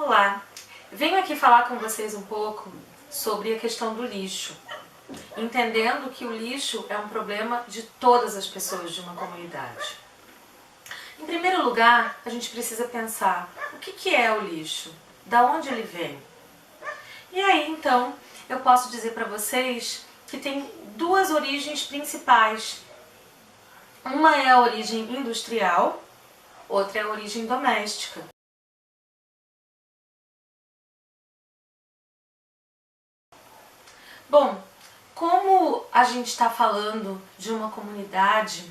Olá, venho aqui falar com vocês um pouco sobre a questão do lixo, entendendo que o lixo é um problema de todas as pessoas de uma comunidade. Em primeiro lugar, a gente precisa pensar o que é o lixo, da onde ele vem. E aí então eu posso dizer para vocês que tem duas origens principais. Uma é a origem industrial, outra é a origem doméstica. Bom, como a gente está falando de uma comunidade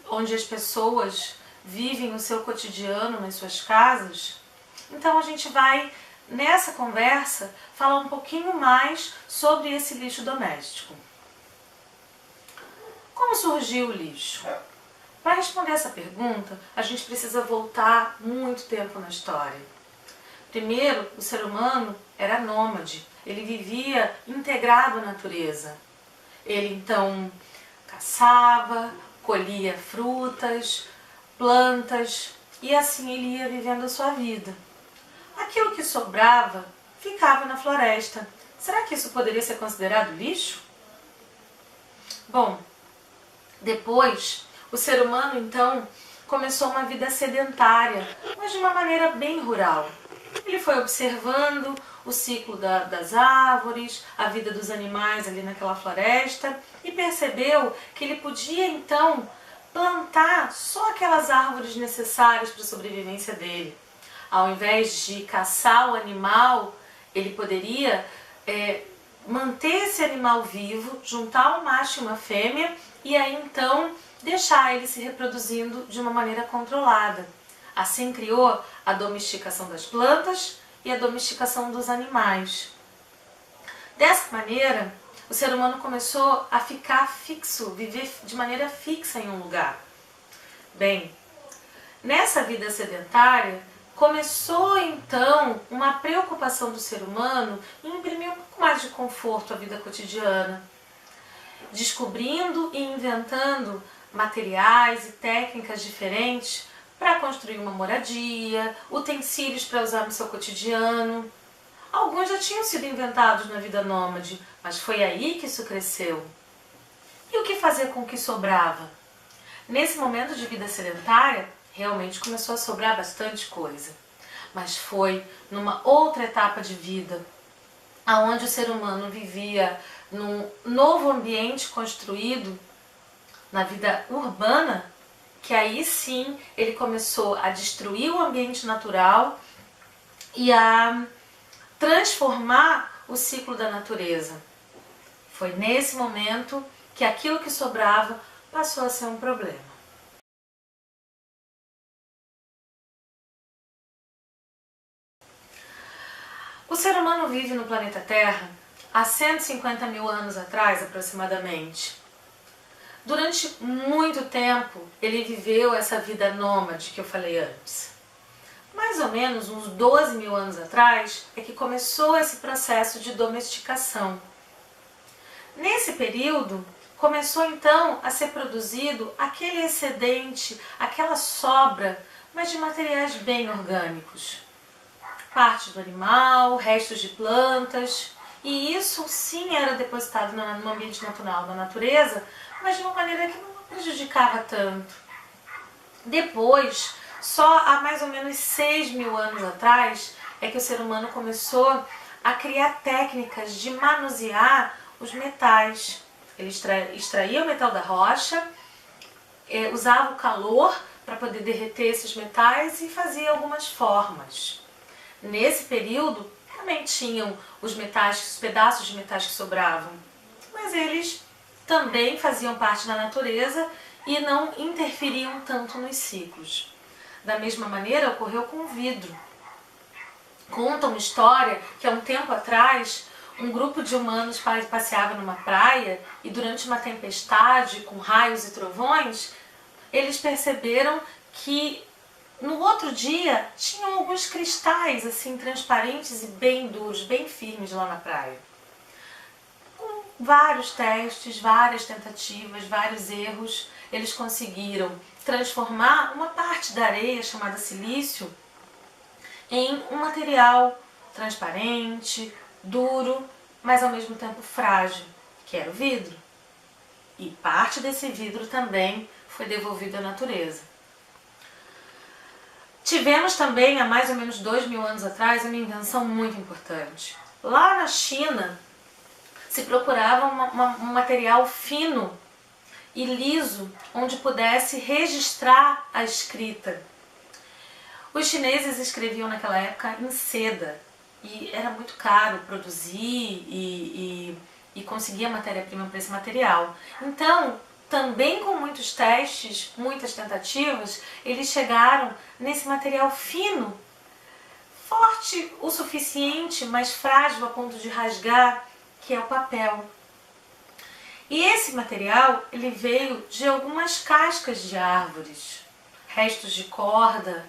onde as pessoas vivem o seu cotidiano nas suas casas, então a gente vai, nessa conversa, falar um pouquinho mais sobre esse lixo doméstico. Como surgiu o lixo? Para responder essa pergunta, a gente precisa voltar muito tempo na história. Primeiro, o ser humano era nômade, ele vivia integrado à natureza. Ele então caçava, colhia frutas, plantas e assim ele ia vivendo a sua vida. Aquilo que sobrava ficava na floresta. Será que isso poderia ser considerado lixo? Bom, depois o ser humano então começou uma vida sedentária, mas de uma maneira bem rural. Ele foi observando o ciclo das árvores, a vida dos animais ali naquela floresta e percebeu que ele podia então plantar só aquelas árvores necessárias para a sobrevivência dele. Ao invés de caçar o animal, ele poderia manter esse animal vivo, juntar um macho e uma fêmea e aí então deixar ele se reproduzindo de uma maneira controlada. Assim criou a domesticação das plantas e a domesticação dos animais. Dessa maneira, o ser humano começou a ficar fixo, viver de maneira fixa em um lugar. Bem, nessa vida sedentária, começou então uma preocupação do ser humano em imprimir um pouco mais de conforto à vida cotidiana, descobrindo e inventando materiais e técnicas diferentes para construir uma moradia, utensílios para usar no seu cotidiano. Alguns já tinham sido inventados na vida nômade, mas foi aí que isso cresceu. E o que fazer com o que sobrava? Nesse momento de vida sedentária, realmente começou a sobrar bastante coisa. Mas foi numa outra etapa de vida, onde o ser humano vivia num novo ambiente construído na vida urbana, que aí sim ele começou a destruir o ambiente natural e a transformar o ciclo da natureza. Foi nesse momento que aquilo que sobrava passou a ser um problema. O ser humano vive no planeta Terra há 150 mil anos atrás, aproximadamente. Durante muito tempo, ele viveu essa vida nômade que eu falei antes. Mais ou menos uns 12 mil anos atrás é que começou esse processo de domesticação. Nesse período, começou então a ser produzido aquele excedente, aquela sobra, mas de materiais bem orgânicos. Parte do animal, restos de plantas, e isso sim era depositado no ambiente natural da natureza, mas de uma maneira que não prejudicava tanto. Depois, só há mais ou menos 6 mil anos atrás, é que o ser humano começou a criar técnicas de manusear os metais. Ele extraía o metal da rocha, usava o calor para poder derreter esses metais e fazia algumas formas. Nesse período, também tinham os pedaços de metais que sobravam, mas eles também faziam parte da natureza e não interferiam tanto nos ciclos. Da mesma maneira ocorreu com o vidro. Conta uma história que há um tempo atrás um grupo de humanos passeava numa praia e durante uma tempestade com raios e trovões, eles perceberam que no outro dia tinham alguns cristais assim transparentes e bem duros, bem firmes lá na praia. Com vários testes, várias tentativas, vários erros, eles conseguiram transformar uma parte da areia chamada silício em um material transparente, duro, mas ao mesmo tempo frágil, que era o vidro. E parte desse vidro também foi devolvido à natureza. Tivemos também, há mais ou menos 2000 anos atrás, uma invenção muito importante. Lá na China, se procurava um material fino e liso, onde pudesse registrar a escrita. Os chineses escreviam naquela época em seda, e era muito caro produzir e conseguir a matéria-prima para esse material. Então, também com muitos testes, muitas tentativas, eles chegaram nesse material fino, forte o suficiente, mas frágil a ponto de rasgar, que é o papel. E esse material, ele veio de algumas cascas de árvores, restos de corda,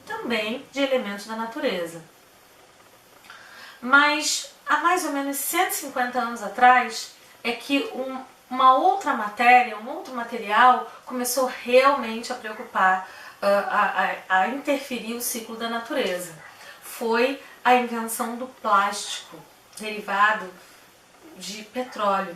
também de elementos da natureza. Mas há mais ou menos 150 anos atrás é que uma outra matéria, um outro material começou realmente a preocupar, a interferir o ciclo da natureza. Foi a invenção do plástico, derivado de petróleo.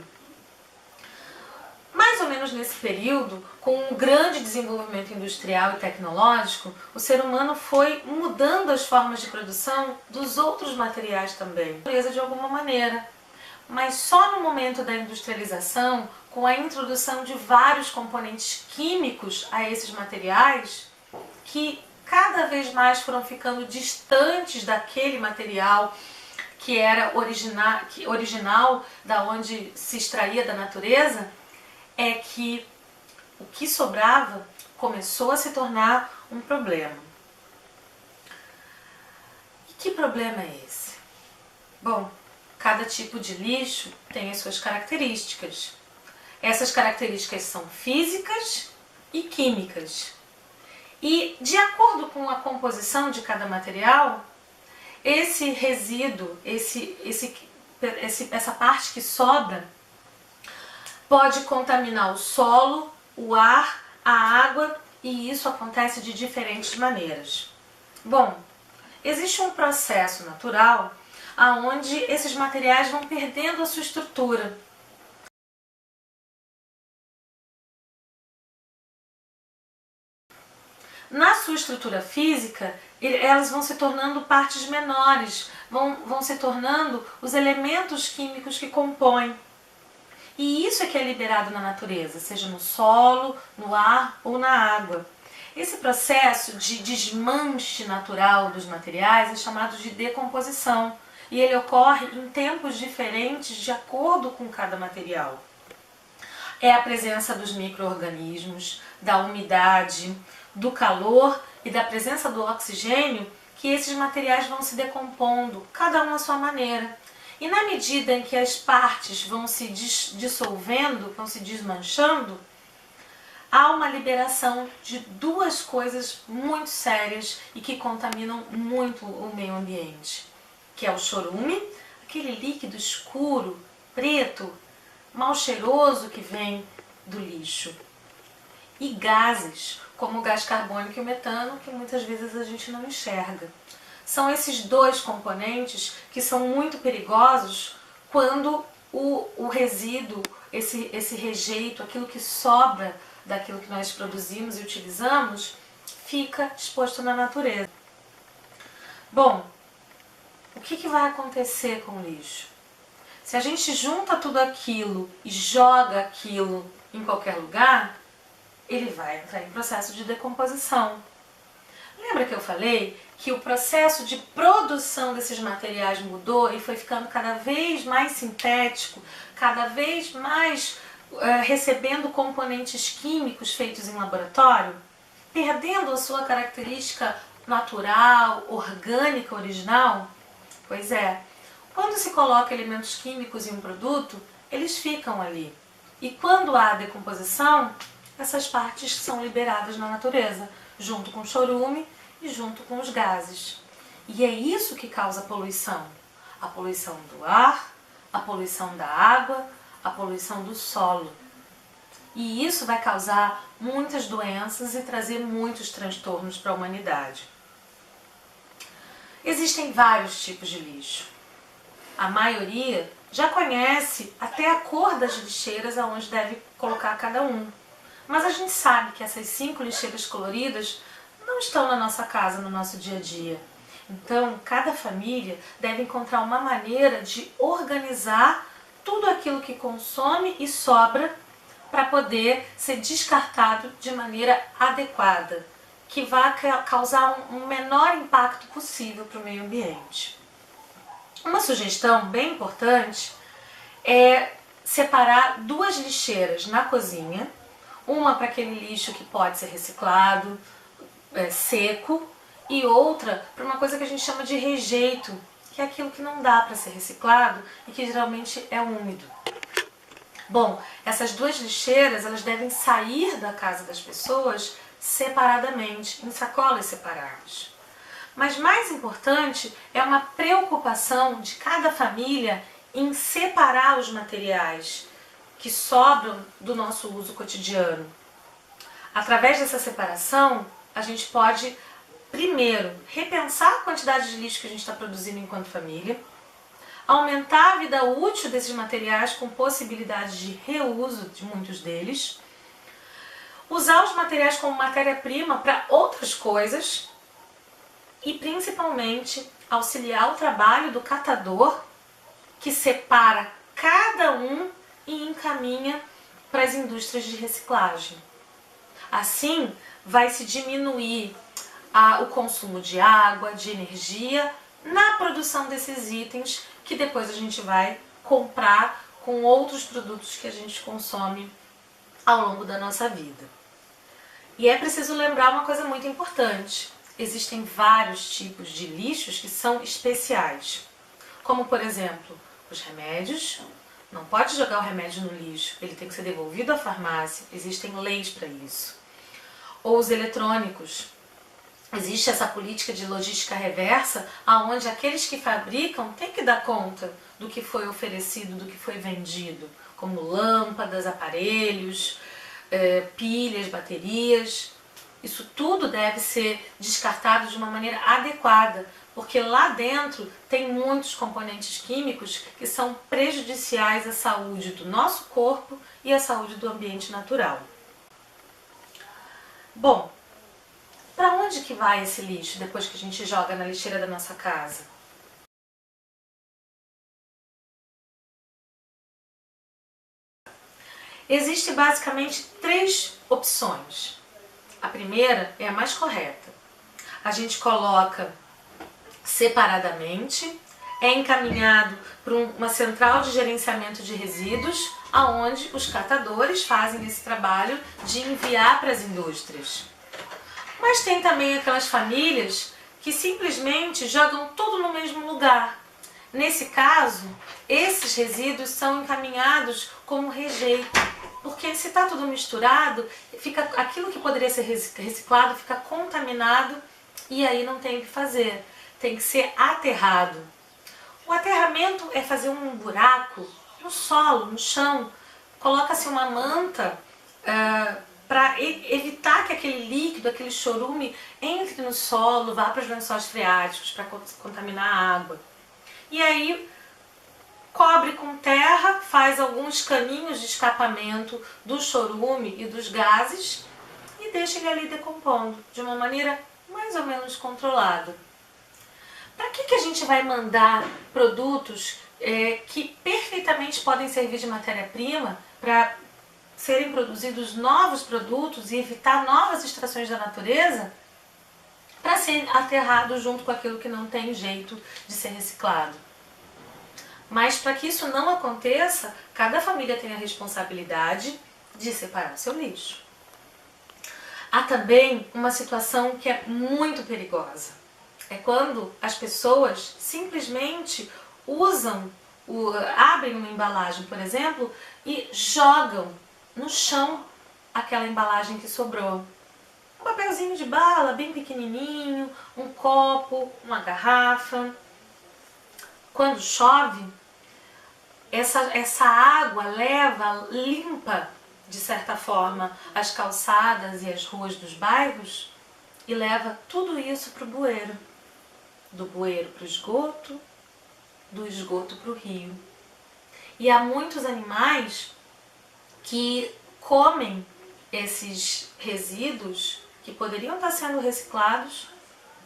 Mais ou menos nesse período, com um grande desenvolvimento industrial e tecnológico, o ser humano foi mudando as formas de produção dos outros materiais também, de alguma maneira. Mas só no momento da industrialização, com a introdução de vários componentes químicos a esses materiais, que cada vez mais foram ficando distantes daquele material que era original da onde se extraía da natureza, é que o que sobrava começou a se tornar um problema. E que problema é esse? Bom, cada tipo de lixo tem as suas características. Essas características são físicas e químicas. E, de acordo com a composição de cada material, esse resíduo, essa parte que sobra, pode contaminar o solo, o ar, a água, e isso acontece de diferentes maneiras. Bom, existe um processo natural onde esses materiais vão perdendo a sua estrutura. Na sua estrutura física, elas vão se tornando partes menores, vão se tornando os elementos químicos que compõem. E isso é que é liberado na natureza, seja no solo, no ar ou na água. Esse processo de desmanche natural dos materiais é chamado de decomposição, e ele ocorre em tempos diferentes de acordo com cada material. É a presença dos micro-organismos, da umidade, do calor e da presença do oxigênio que esses materiais vão se decompondo, cada um à sua maneira. E na medida em que as partes vão se dissolvendo, vão se desmanchando, há uma liberação de duas coisas muito sérias e que contaminam muito o meio ambiente, que é o chorume, aquele líquido escuro, preto, mal cheiroso que vem do lixo, e gases, como o gás carbônico e o metano, que muitas vezes a gente não enxerga. São esses dois componentes que são muito perigosos quando o resíduo, esse rejeito, aquilo que sobra daquilo que nós produzimos e utilizamos, fica exposto na natureza. Bom, o que vai acontecer com o lixo? Se a gente junta tudo aquilo e joga aquilo em qualquer lugar, ele vai entrar em processo de decomposição. Lembra que eu falei que o processo de produção desses materiais mudou e foi ficando cada vez mais sintético, cada vez mais recebendo componentes químicos feitos em laboratório, perdendo a sua característica natural, orgânica, original? Pois é, quando se coloca elementos químicos em um produto, eles ficam ali. E quando há decomposição, essas partes são liberadas na natureza, junto com o chorume e junto com os gases. E é isso que causa poluição. A poluição do ar, a poluição da água, a poluição do solo. E isso vai causar muitas doenças e trazer muitos transtornos para a humanidade. Existem vários tipos de lixo. A maioria já conhece até a cor das lixeiras aonde deve colocar cada um. Mas a gente sabe que essas 5 lixeiras coloridas não estão na nossa casa, no nosso dia a dia. Então, cada família deve encontrar uma maneira de organizar tudo aquilo que consome e sobra para poder ser descartado de maneira adequada, que vá causar um menor impacto possível para o meio ambiente. Uma sugestão bem importante é separar 2 lixeiras na cozinha, uma para aquele lixo que pode ser reciclado, seco, e outra para uma coisa que a gente chama de rejeito, que é aquilo que não dá para ser reciclado e que geralmente é úmido. Bom, essas 2 lixeiras elas devem sair da casa das pessoas separadamente, em sacolas separadas. Mas mais importante é uma preocupação de cada família em separar os materiais que sobram do nosso uso cotidiano. Através dessa separação, a gente pode, primeiro, repensar a quantidade de lixo que a gente está produzindo enquanto família, aumentar a vida útil desses materiais com possibilidade de reuso de muitos deles, usar os materiais como matéria-prima para outras coisas e, principalmente, auxiliar o trabalho do catador que separa cada um e encaminha para as indústrias de reciclagem. Assim, vai se diminuir o consumo de água, de energia na produção desses itens que depois a gente vai comprar com outros produtos que a gente consome ao longo da nossa vida. E é preciso lembrar uma coisa muito importante. Existem vários tipos de lixos que são especiais, como por exemplo, os remédios. Não pode jogar o remédio no lixo, ele tem que ser devolvido à farmácia, existem leis para isso. Ou os eletrônicos. Existe essa política de logística reversa, onde aqueles que fabricam têm que dar conta do que foi oferecido, do que foi vendido, como lâmpadas, aparelhos, pilhas, baterias. Isso tudo deve ser descartado de uma maneira adequada, porque lá dentro tem muitos componentes químicos que são prejudiciais à saúde do nosso corpo e à saúde do ambiente natural. Bom, para onde que vai esse lixo depois que a gente joga na lixeira da nossa casa? Existem basicamente 3 opções. A primeira é a mais correta. A gente coloca separadamente, é encaminhado para uma central de gerenciamento de resíduos, aonde os catadores fazem esse trabalho de enviar para as indústrias. Mas tem também aquelas famílias que simplesmente jogam tudo no mesmo lugar. Nesse caso, esses resíduos são encaminhados como rejeito, porque se está tudo misturado, aquilo que poderia ser reciclado fica contaminado e aí não tem o que fazer, tem que ser aterrado. O aterramento é fazer um buraco no solo, no chão, coloca-se uma manta para evitar que aquele líquido, aquele chorume entre no solo, vá para os lençóis freáticos, para contaminar a água. E aí cobre com terra, faz alguns caninhos de escapamento do chorume e dos gases e deixa ele ali decompondo de uma maneira mais ou menos controlada. Para que a gente vai mandar produtos que perfeitamente podem servir de matéria-prima para serem produzidos novos produtos e evitar novas extrações da natureza para ser aterrado junto com aquilo que não tem jeito de ser reciclado? Mas para que isso não aconteça, cada família tem a responsabilidade de separar o seu lixo. Há também uma situação que é muito perigosa. É quando as pessoas simplesmente abrem uma embalagem, por exemplo, e jogam no chão aquela embalagem que sobrou. Um papelzinho de bala bem pequenininho, um copo, uma garrafa. Quando chove, essa água limpa, de certa forma, as calçadas e as ruas dos bairros e leva tudo isso para o bueiro. do bueiro para o esgoto, do esgoto para o rio. E há muitos animais que comem esses resíduos que poderiam estar sendo reciclados,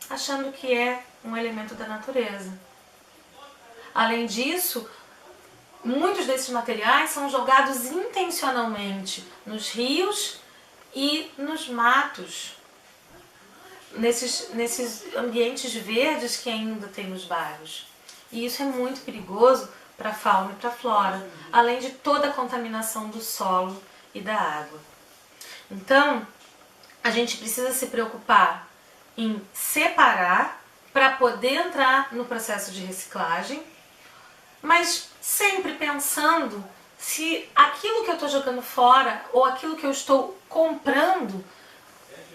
achando que é um elemento da natureza. Além disso, muitos desses materiais são jogados intencionalmente nos rios e nos matos, nesses ambientes verdes que ainda tem nos bairros. E isso é muito perigoso para a fauna e para a flora, além de toda a contaminação do solo e da água. Então, a gente precisa se preocupar em separar para poder entrar no processo de reciclagem, mas sempre pensando se aquilo que eu estou jogando fora ou aquilo que eu estou comprando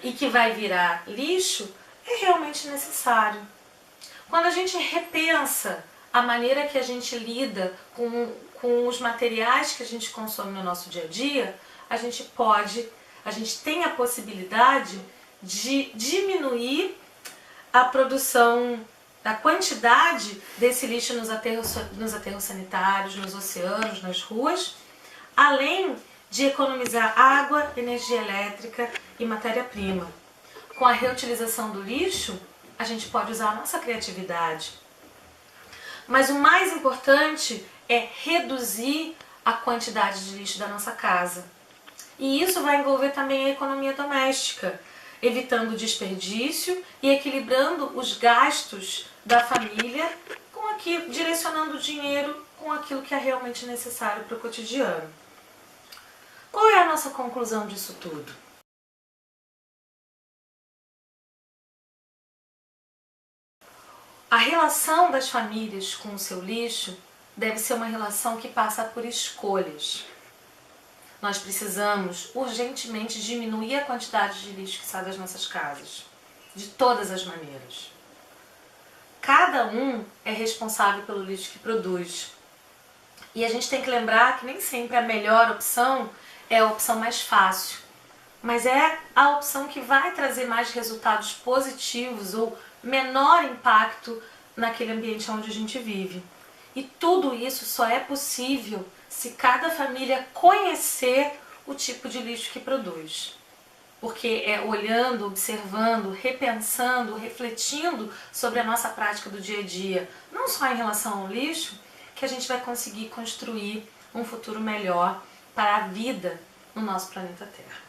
e que vai virar lixo é realmente necessário. Quando a gente repensa a maneira que a gente lida com os materiais que a gente consome no nosso dia a dia, a gente tem a possibilidade de diminuir a produção, a quantidade desse lixo nos aterros sanitários, nos oceanos, nas ruas, além de economizar água, energia elétrica e matéria-prima. Com a reutilização do lixo, a gente pode usar a nossa criatividade. Mas o mais importante é reduzir a quantidade de lixo da nossa casa. E isso vai envolver também a economia doméstica, evitando o desperdício e equilibrando os gastos da família, direcionando o dinheiro com aquilo que é realmente necessário para o cotidiano. Qual é a nossa conclusão disso tudo? A relação das famílias com o seu lixo deve ser uma relação que passa por escolhas. Nós precisamos urgentemente diminuir a quantidade de lixo que sai das nossas casas, de todas as maneiras. Cada um é responsável pelo lixo que produz. E a gente tem que lembrar que nem sempre a melhor opção é a opção mais fácil, mas é a opção que vai trazer mais resultados positivos ou menor impacto naquele ambiente onde a gente vive. E tudo isso só é possível se cada família conhecer o tipo de lixo que produz. Porque é olhando, observando, repensando, refletindo sobre a nossa prática do dia a dia, não só em relação ao lixo, que a gente vai conseguir construir um futuro melhor para a vida no nosso planeta Terra.